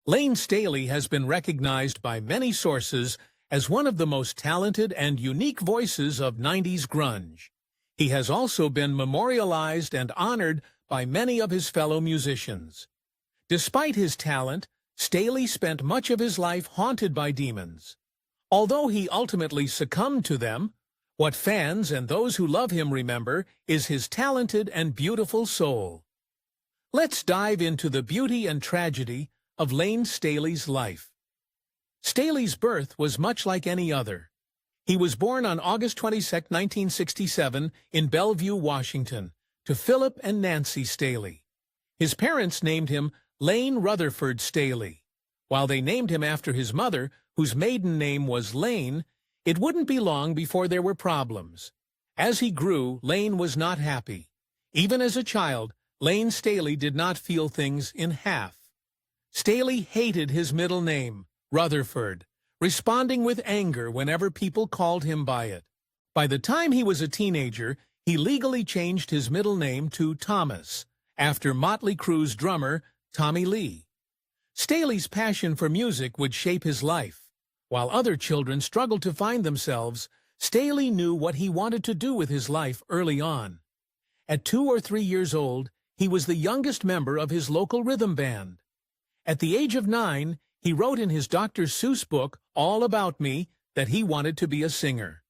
Layne Staley has been recognized by many sources as one of the most talented and unique voices of 90s grunge. He has also been memorialized and honored by many of his fellow musicians. Despite his talent, Staley spent much of his life haunted by demons. Although he ultimately succumbed to them, what fans and those who love him remember is his talented and beautiful soul. Let's dive into the beauty and tragedy of Layne Staley's life. Staley's birth was much like any other. He was born on August 22, 1967, in Bellevue, Washington, to Philip and Nancy Staley. His parents named him Layne Rutherford Staley. While they named him after his mother, whose maiden name was Layne, it wouldn't be long before there were problems. As he grew, Layne was not happy. Even as a child, Layne Staley did not feel things in half. Staley hated his middle name, Rutherford, responding with anger whenever people called him by it. By the time he was a teenager, he legally changed his middle name to Thomas, after Motley Crue's drummer Tommy Lee. Staley's passion for music would shape his life. While other children struggled to find themselves, Staley knew what he wanted to do with his life early on. At 2 or 3 years old, he was the youngest member of his local rhythm band. At the age of 9, he wrote in his Dr. Seuss book, All About Me, that he wanted to be a singer.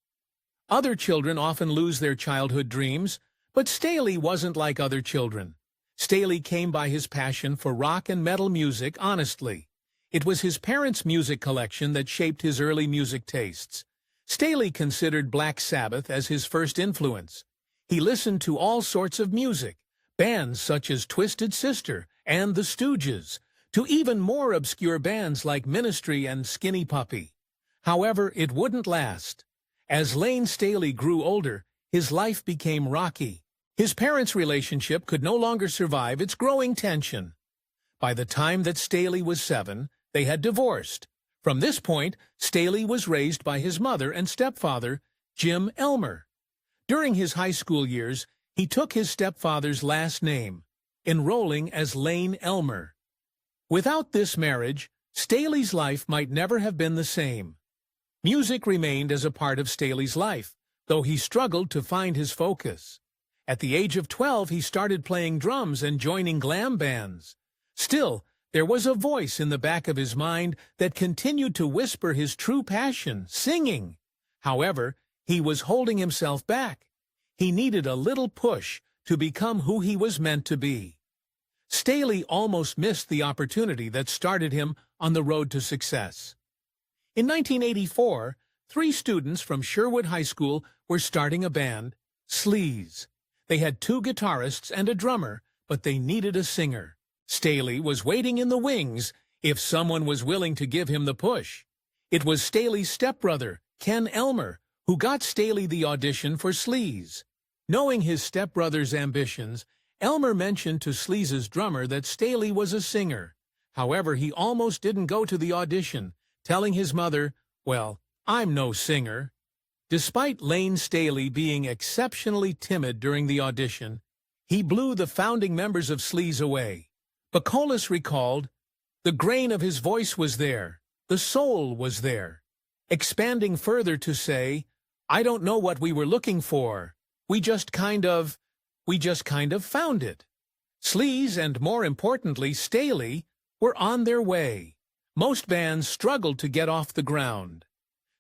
Other children often lose their childhood dreams, but Staley wasn't like other children. Staley came by his passion for rock and metal music honestly. It was his parents' music collection that shaped his early music tastes. Staley considered Black Sabbath as his first influence. He listened to all sorts of music, bands such as Twisted Sister and the Stooges, to even more obscure bands like Ministry and Skinny Puppy. However, it wouldn't last. As Layne Staley grew older, his life became rocky. His parents' relationship could no longer survive its growing tension. By the time that Staley was 7, they had divorced. From this point, Staley was raised by his mother and stepfather, Jim Elmer. During his high school years, he took his stepfather's last name, enrolling as Layne Elmer. Without this marriage, Staley's life might never have been the same. Music remained as a part of Staley's life, though he struggled to find his focus. At the age of 12, he started playing drums and joining glam bands. Still, there was a voice in the back of his mind that continued to whisper his true passion, singing. However, he was holding himself back. He needed a little push to become who he was meant to be. Staley almost missed the opportunity that started him on the road to success. In 1984, 3 students from Sherwood High School were starting a band, Sleaze. They had 2 guitarists and a drummer, but they needed a singer. Staley was waiting in the wings if someone was willing to give him the push. It was Staley's stepbrother, Ken Elmer, who got Staley the audition for Sleaze. Knowing his stepbrother's ambitions, Elmer mentioned to Sleaze's drummer that Staley was a singer. However, he almost didn't go to the audition, telling his mother, "Well, I'm no singer." Despite Layne Staley being exceptionally timid during the audition, he blew the founding members of Sleaze away. Bacolis recalled, "The grain of his voice was there, the soul was there," expanding further to say, "I don't know what we were looking for. We just kind of found it." Sleaze, and more importantly, Staley, were on their way. Most bands struggled to get off the ground.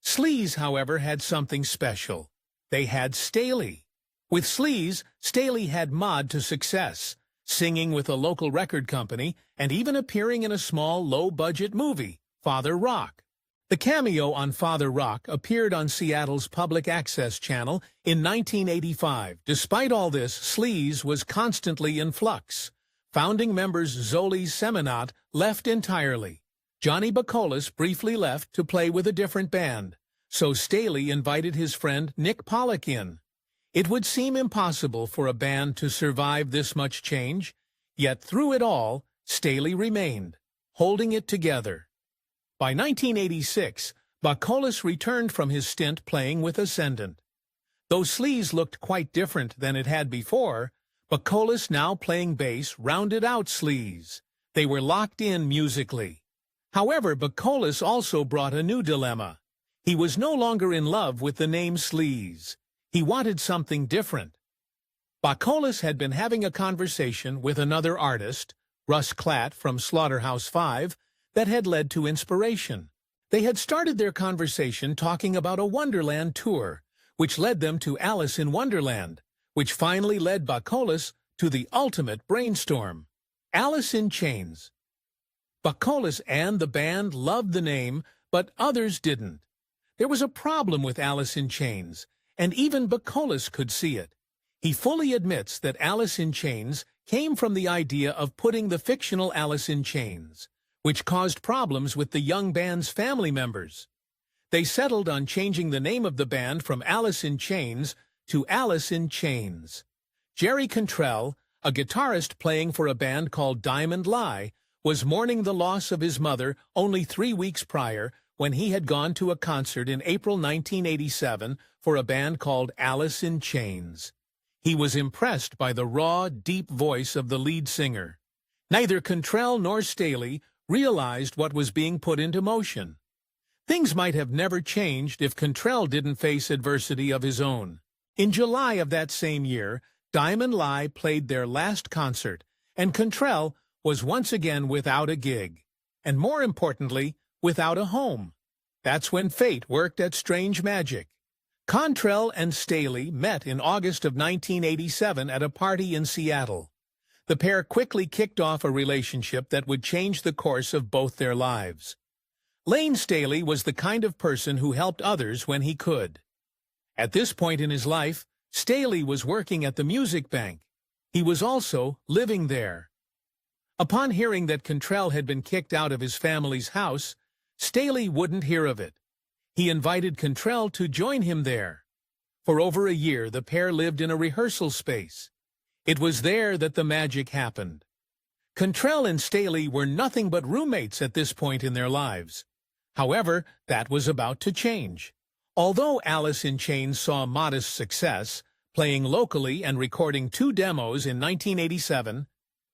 Sleaze, however, had something special. They had Staley. With Sleaze, Staley had mod to success, singing with a local record company and even appearing in a small, low-budget movie, Father Rock. The cameo on Father Rock appeared on Seattle's public access channel in 1985. Despite all this, Sleaze was constantly in flux. Founding members Zoli Seminat left entirely. Johnny Bacolis briefly left to play with a different band, so Staley invited his friend Nick Pollock in. It would seem impossible for a band to survive this much change, yet through it all, Staley remained, holding it together. By 1986, Bacolis returned from his stint playing with Ascendant. Though Sleaze looked quite different than it had before, Bacolis, now playing bass, rounded out Sleaze. They were locked in musically. However, Bacolis also brought a new dilemma. He was no longer in love with the name Sleaze. He wanted something different. Bacolis had been having a conversation with another artist, Russ Klatt from Slaughterhouse-5, that had led to inspiration. They had started their conversation talking about a Wonderland tour, which led them to Alice in Wonderland, which finally led Bacolis to the ultimate brainstorm, Alice in Chains. Bacolis and the band loved the name, but others didn't. There was a problem with Alice in Chains, and even Bacolis could see it. He fully admits that Alice in Chains came from the idea of putting the fictional Alice in Chains, which caused problems with the young band's family members. They settled on changing the name of the band from Alice in Chains to Alice in Chains. Jerry Cantrell, a guitarist playing for a band called Diamond Lie, was mourning the loss of his mother only 3 weeks prior when he had gone to a concert in April 1987 for a band called Alice in Chains. He was impressed by the raw, deep voice of the lead singer. Neither Cantrell nor Staley realized what was being put into motion. Things might have never changed if Cantrell didn't face adversity of his own. In July of that same year, Diamond Lie played their last concert, and Cantrell was once again without a gig, and more importantly, without a home. That's when fate worked at strange magic. Cantrell and Staley met in August of 1987 at a party in Seattle. The pair quickly kicked off a relationship that would change the course of both their lives. Layne Staley was the kind of person who helped others when he could. At this point in his life, Staley was working at the Music Bank. He was also living there. Upon hearing that Cantrell had been kicked out of his family's house, Staley wouldn't hear of it. He invited Cantrell to join him there. For over a year, the pair lived in a rehearsal space. It was there that the magic happened. Cantrell and Staley were nothing but roommates at this point in their lives. However, that was about to change. Although Alice in Chains saw modest success, playing locally and recording 2 demos in 1987,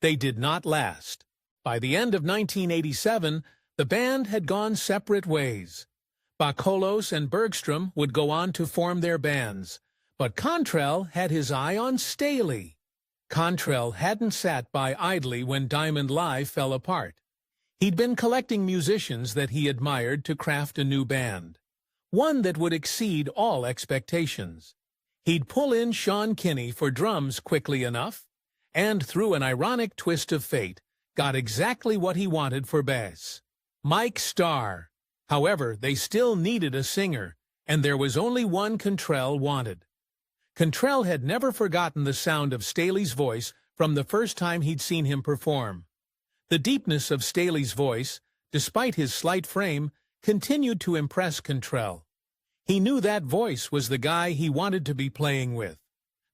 they did not last. By the end of 1987, the band had gone separate ways. Bacolis and Bergstrom would go on to form their bands, but Cantrell had his eye on Staley. Cantrell hadn't sat by idly when Diamond Lie fell apart. He'd been collecting musicians that he admired to craft a new band, one that would exceed all expectations. He'd pull in Sean Kinney for drums quickly enough, and through an ironic twist of fate, got exactly what he wanted for bass: Mike Starr. However, they still needed a singer, and there was only one Cantrell wanted. Cantrell had never forgotten the sound of Staley's voice from the first time he'd seen him perform. The deepness of Staley's voice, despite his slight frame, continued to impress Cantrell. He knew that voice was the guy he wanted to be playing with.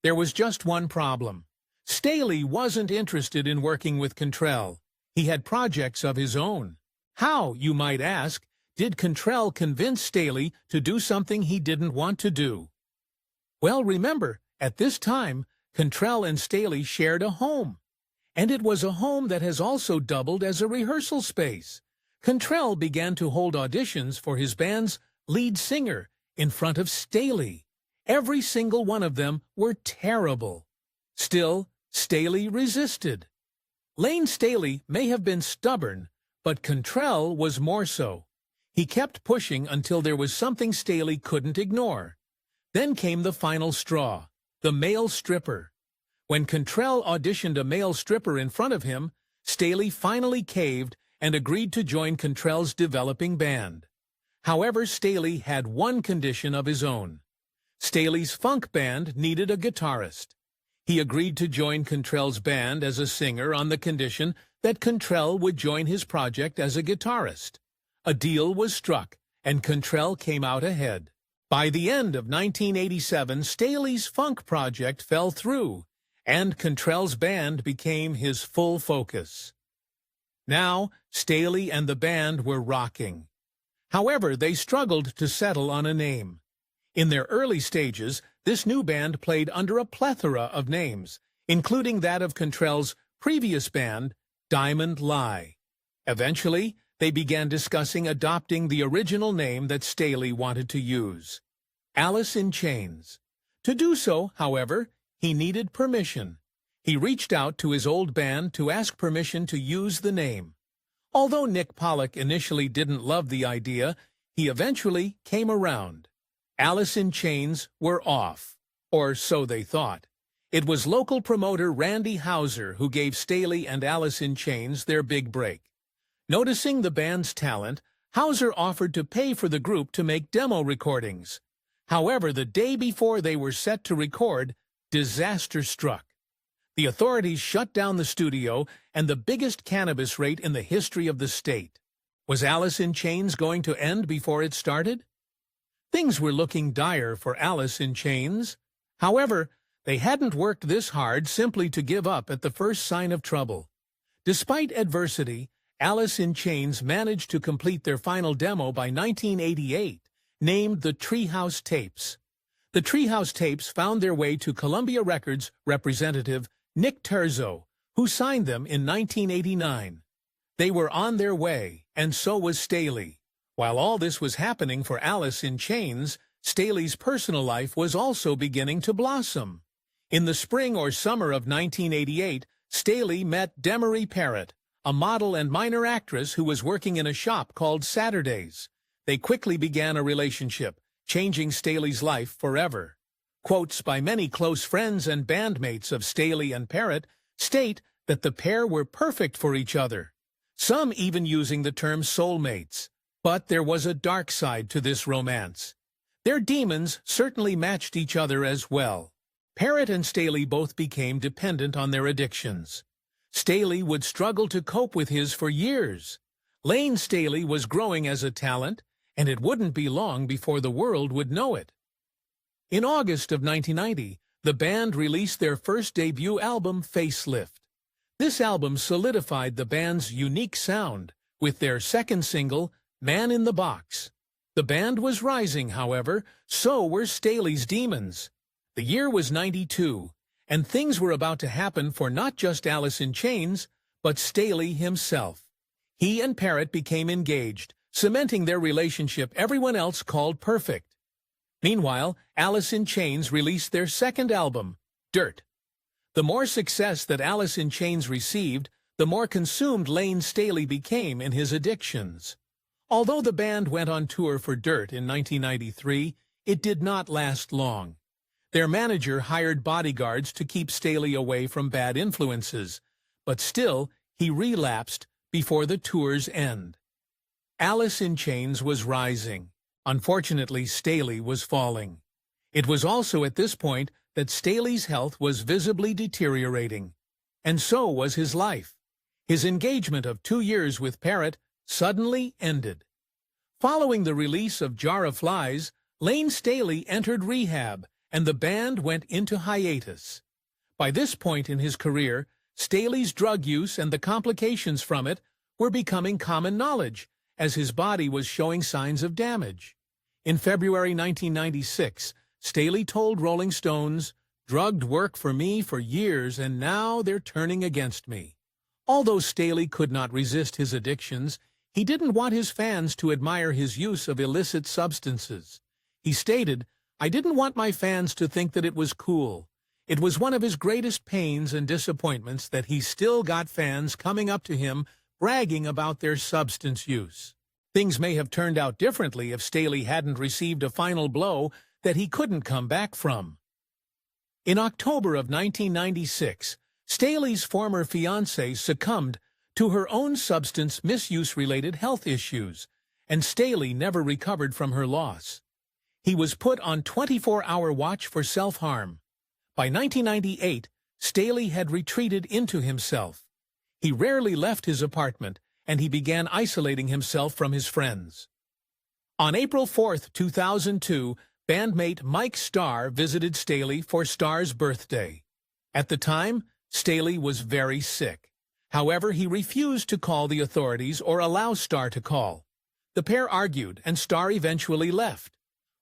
There was just one problem. Staley wasn't interested in working with Cantrell. He had projects of his own. How, you might ask, did Cantrell convince Staley to do something he didn't want to do? Well, remember, at this time, Cantrell and Staley shared a home. And it was a home that has also doubled as a rehearsal space. Cantrell began to hold auditions for his band's lead singer in front of Staley. Every single one of them were terrible. Still, Staley resisted. Layne Staley may have been stubborn, but Cantrell was more so. He kept pushing until there was something Staley couldn't ignore. Then came the final straw, the male stripper. When Cantrell auditioned a male stripper in front of him, Staley finally caved and agreed to join Cantrell's developing band. However, Staley had one condition of his own. Staley's funk band needed a guitarist. He agreed to join Cantrell's band as a singer on the condition that Cantrell would join his project as a guitarist. A deal was struck, and Cantrell came out ahead. By the end of 1987, Staley's funk project fell through, and Cantrell's band became his full focus. Now, Staley and the band were rocking. However, they struggled to settle on a name. In their early stages, this new band played under a plethora of names, including that of Cantrell's previous band, Diamond Lie. Eventually, they began discussing adopting the original name that Staley wanted to use, Alice in Chains. To do so, however, he needed permission. He reached out to his old band to ask permission to use the name. Although Nick Pollock initially didn't love the idea, he eventually came around. Alice in Chains were off, or so they thought. It was local promoter Randy Houser who gave Staley and Alice in Chains their big break. Noticing the band's talent, Houser offered to pay for the group to make demo recordings. However, the day before they were set to record, disaster struck. The authorities shut down the studio and the biggest cannabis rate in the history of the state. Was Alice in Chains going to end before it started? Things were looking dire for Alice in Chains. However, they hadn't worked this hard simply to give up at the first sign of trouble. Despite adversity, Alice in Chains managed to complete their final demo by 1988, named the Treehouse Tapes. The Treehouse Tapes found their way to Columbia Records representative Nick Terzo, who signed them in 1989. They were on their way, and so was Staley. While all this was happening for Alice in Chains, Staley's personal life was also beginning to blossom. In the spring or summer of 1988, Staley met Demery Parrot, a model and minor actress who was working in a shop called Saturdays. They quickly began a relationship, changing Staley's life forever. Quotes by many close friends and bandmates of Staley and Parrot state that the pair were perfect for each other, some even using the term soulmates. But there was a dark side to this romance. Their demons certainly matched each other as well. Parrot and Staley both became dependent on their addictions. Staley would struggle to cope with his for years. Layne Staley was growing as a talent, and it wouldn't be long before the world would know it. In August of 1990, the band released their first debut album, Facelift. This album solidified the band's unique sound with their second single, Man in the Box. The band was rising, however, so were Staley's demons. The year was '92, and things were about to happen for not just Alice in Chains, but Staley himself. He and Parrot became engaged, cementing their relationship everyone else called perfect. Meanwhile, Alice in Chains released their second album, Dirt. The more success that Alice in Chains received, the more consumed Layne Staley became in his addictions. Although the band went on tour for Dirt in 1993, it did not last long. Their manager hired bodyguards to keep Staley away from bad influences, but still, he relapsed before the tour's end. Alice in Chains was rising. Unfortunately, Staley was falling. It was also at this point that Staley's health was visibly deteriorating. And so was his life. His engagement of 2 years with Parrot suddenly ended. Following the release of Jar of Flies, Layne Staley entered rehab, and the band went into hiatus. By this point in his career, Staley's drug use and the complications from it were becoming common knowledge, as his body was showing signs of damage. In February 1996, Staley told Rolling Stones, "Drugged work for me for years, and now they're turning against me." Although Staley could not resist his addictions, he didn't want his fans to admire his use of illicit substances. He stated, "I didn't want my fans to think that it was cool." It was one of his greatest pains and disappointments that he still got fans coming up to him bragging about their substance use. Things may have turned out differently if Staley hadn't received a final blow that he couldn't come back from. In October of 1996, Staley's former fiancée succumbed to her own substance misuse-related health issues, and Staley never recovered from her loss. He was put on 24-hour watch for self-harm. By 1998, Staley had retreated into himself. He rarely left his apartment, and he began isolating himself from his friends. On April 4, 2002, bandmate Mike Starr visited Staley for Starr's birthday. At the time, Staley was very sick. However, he refused to call the authorities or allow Starr to call. The pair argued, and Starr eventually left.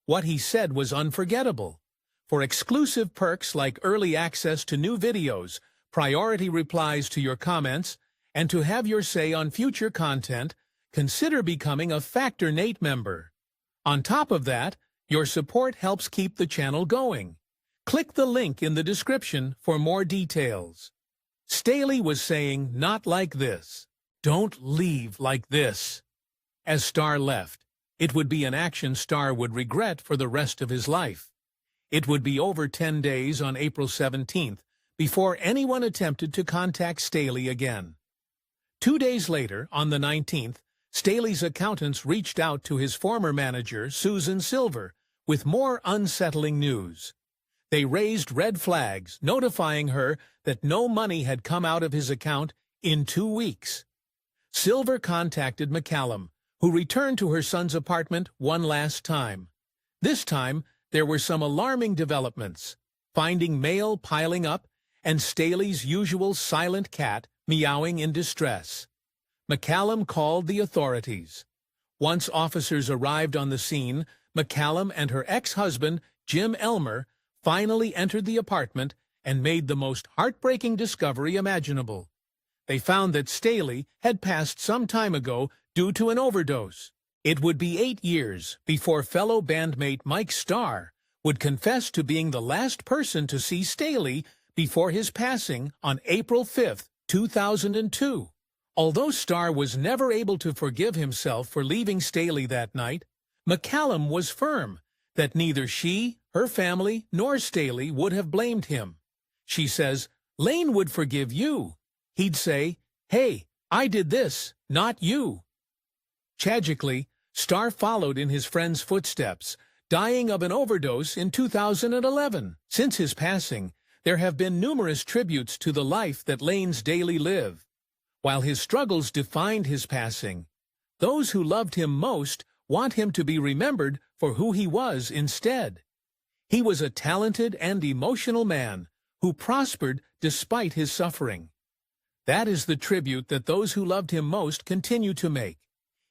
What he said was unforgettable. For exclusive perks like early access to new videos, priority replies to your comments, and to have your say on future content, consider becoming a Factor Nate member. On top of that, your support helps keep the channel going. Click the link in the description for more details. Staley was saying, "Not like this. Don't leave like this." As Star left, it would be an action Star would regret for the rest of his life. It would be over 10 days on April 17th before anyone attempted to contact Staley again. 2 days later, on the 19th, Staley's accountants reached out to his former manager, Susan Silver, with more unsettling news. They raised red flags, notifying her that no money had come out of his account in 2 weeks. Silver contacted McCallum, who returned to her son's apartment one last time. This time, there were some alarming developments, finding mail piling up and Staley's usual silent cat meowing in distress. McCallum called the authorities. Once officers arrived on the scene, McCallum and her ex-husband, Jim Elmer, finally entered the apartment and made the most heartbreaking discovery imaginable. They found that Staley had passed some time ago due to an overdose. It would be 8 years before fellow bandmate Mike Starr would confess to being the last person to see Staley before his passing on April 5, 2002. Although Starr was never able to forgive himself for leaving Staley that night, McCallum was firm that neither she, her family, nor Staley would have blamed him. She says, "Layne would forgive you. He'd say, 'Hey, I did this, not you.'" Tragically, Starr followed in his friend's footsteps, dying of an overdose in 2011. Since his passing, there have been numerous tributes to the life that Layne's daily lived. While his struggles defined his passing, those who loved him most want him to be remembered for who he was instead. He was a talented and emotional man who prospered despite his suffering. That is the tribute that those who loved him most continue to make.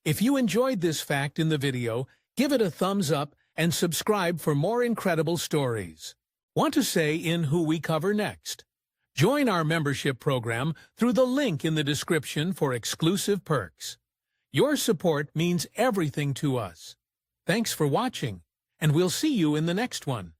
If you enjoyed this fact in the video, give it a thumbs up and subscribe for more incredible stories. Want to say in who we cover next? Join our membership program through the link in the description for exclusive perks. Your support means everything to us. Thanks for watching, and we'll see you in the next one.